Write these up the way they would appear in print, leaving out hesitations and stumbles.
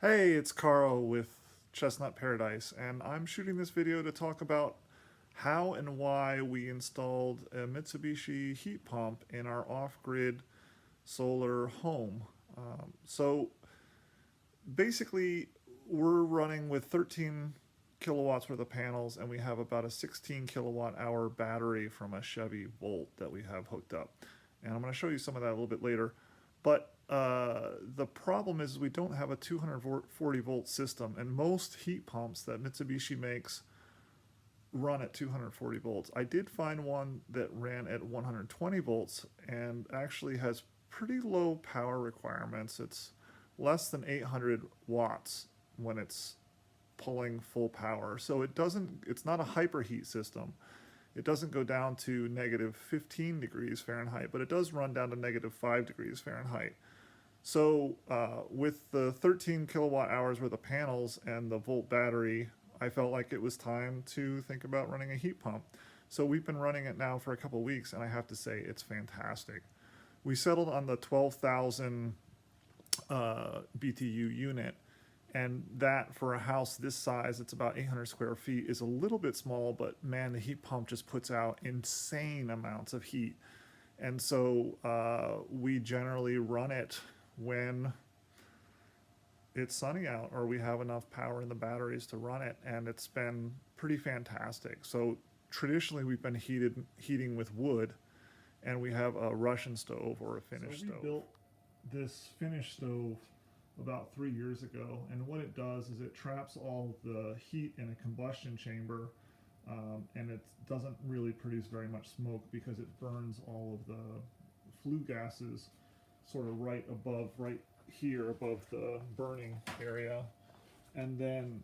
Hey, it's Carl with Chestnut Paradise, and I'm shooting this video to talk about how and why we installed a Mitsubishi heat pump in our off-grid solar home. So basically, we're running with 13 kilowatts worth of panels, and we have about a 16 kilowatt hour battery from a Chevy Volt that we have hooked up. And I'm going to show you some of that a little bit later. But the problem is we don't have a 240 volt system, and most heat pumps that Mitsubishi makes run at 240 volts. I did find one that ran at 120 volts and actually has pretty low power requirements. It's less than 800 watts when it's pulling full power. So it's not a hyperheat system. It doesn't go down to negative 15 degrees Fahrenheit, but it does run down to negative 5 degrees Fahrenheit. So with the 13 kilowatt hours worth of panels and the volt battery, I felt like it was time to think about running a heat pump. So we've been running it now for a couple weeks, and I have to say it's fantastic. We settled on the 12,000 BTU unit, and that for a house this size, it's about 800 square feet, is a little bit small, but man, the heat pump just puts out insane amounts of heat. And so we generally run it when it's sunny out or we have enough power in the batteries to run it, and it's been pretty fantastic. So traditionally we've been heating with wood, and we have a Russian stove or a Finnish stove. We built this Finnish stove about 3 years ago, and what it does is it traps all the heat in a combustion chamber, and it doesn't really produce very much smoke because it burns all of the flue gases sort of right here above the burning area, and then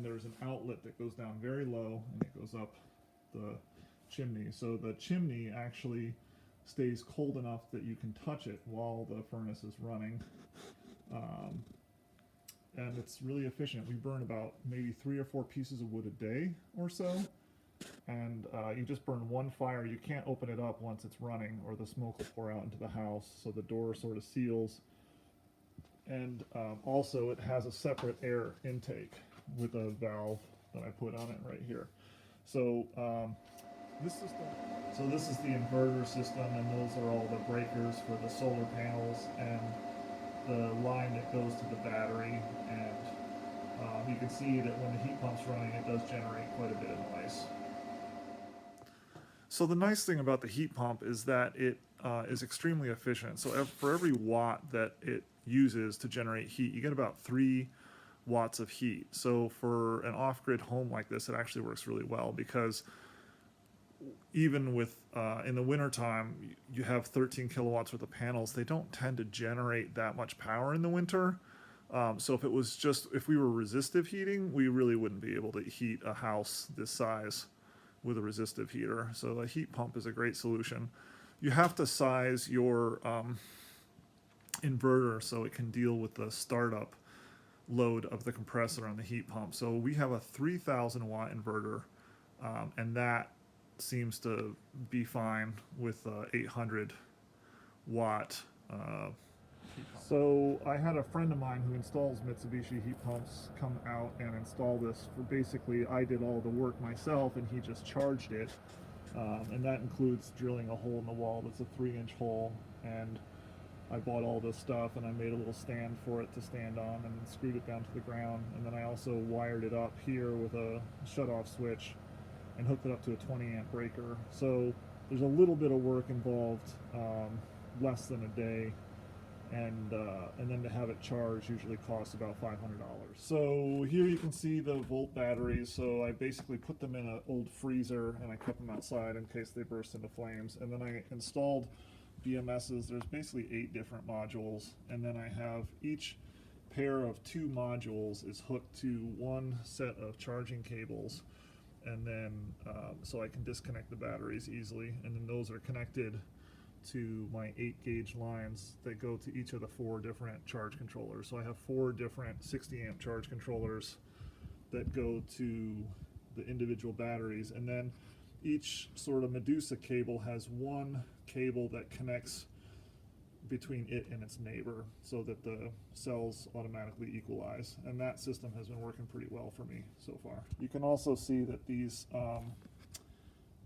there's an outlet that goes down very low and it goes up the chimney. So the chimney actually stays cold enough that you can touch it while the furnace is running. And it's really efficient. We burn about maybe 3 or 4 pieces of wood a day or so, and you just burn one fire. You can't open it up once it's running or the smoke will pour out into the house, so the door sort of seals. And also it has a separate air intake with a valve that I put on it right here. So this is the inverter system, and those are all the breakers for the solar panels and the line that goes to the battery. And you can see that when the heat pump's running, it does generate quite a bit of noise. So the nice thing about the heat pump is that it is extremely efficient. So for every watt that it uses to generate heat, you get about 3 watts of heat. So for an off-grid home like this, it actually works really well, because even with in the wintertime, you have 13 kilowatts worth of panels. They don't tend to generate that much power in the winter. So if we were resistive heating, we really wouldn't be able to heat a house this size with a resistive heater. So the heat pump is a great solution. You have to size your inverter so it can deal with the startup load of the compressor on the heat pump. So we have a 3,000 watt inverter, and that seems to be fine with 800 watt heat pump. So I had a friend of mine who installs Mitsubishi heat pumps come out and install this. For basically, I did all the work myself and he just charged it, and that includes drilling a hole in the wall that's a 3-inch hole, and I bought all this stuff and I made a little stand for it to stand on and screwed it down to the ground, and then I also wired it up here with a shut-off switch and hooked it up to a 20 amp breaker. So there's a little bit of work involved, less than a day, and then to have it charged usually costs about $500. So here you can see the volt batteries. So I basically put them in an old freezer and I kept them outside in case they burst into flames, and then I installed BMSs. There's basically 8 different modules, and then I have each pair of 2 modules is hooked to one set of charging cables, and then so I can disconnect the batteries easily, and then those are connected to my 8-gauge lines that go to each of the 4 different charge controllers. So I have 4 different 60 amp charge controllers that go to the individual batteries, and then each sort of Medusa cable has one cable that connects between it and its neighbor so that the cells automatically equalize. And that system has been working pretty well for me so far. You can also see that these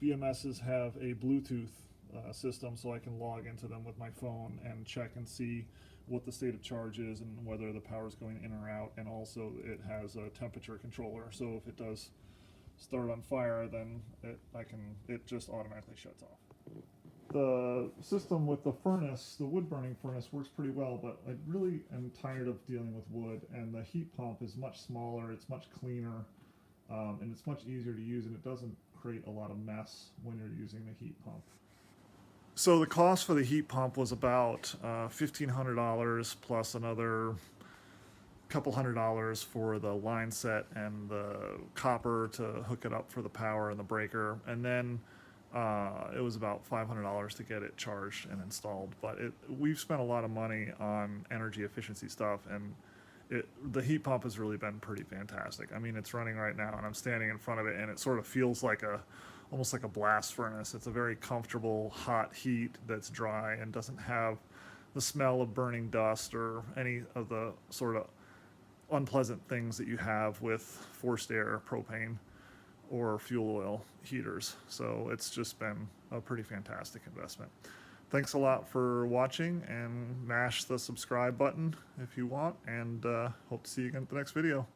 BMSs have a Bluetooth system, so I can log into them with my phone and check and see what the state of charge is and whether the power is going in or out. And also it has a temperature controller, so if it does start on fire, then it just automatically shuts off. The system with the furnace, the wood burning furnace, works pretty well, but I really am tired of dealing with wood, and the heat pump is much smaller, it's much cleaner, and it's much easier to use, and it doesn't create a lot of mess when you're using the heat pump. So the cost for the heat pump was about $1,500 plus another couple $100 for the line set and the copper to hook it up for the power and the breaker, and then it was about $500 to get it charged and installed. But we've spent a lot of money on energy efficiency stuff, and the heat pump has really been pretty fantastic. I mean, it's running right now, and I'm standing in front of it, and it sort of feels like almost like a blast furnace. It's a very comfortable hot heat that's dry and doesn't have the smell of burning dust or any of the sort of unpleasant things that you have with forced air, propane, or fuel oil heaters. So it's just been a pretty fantastic investment. Thanks a lot for watching, and mash the subscribe button if you want, and hope to see you again at the next video.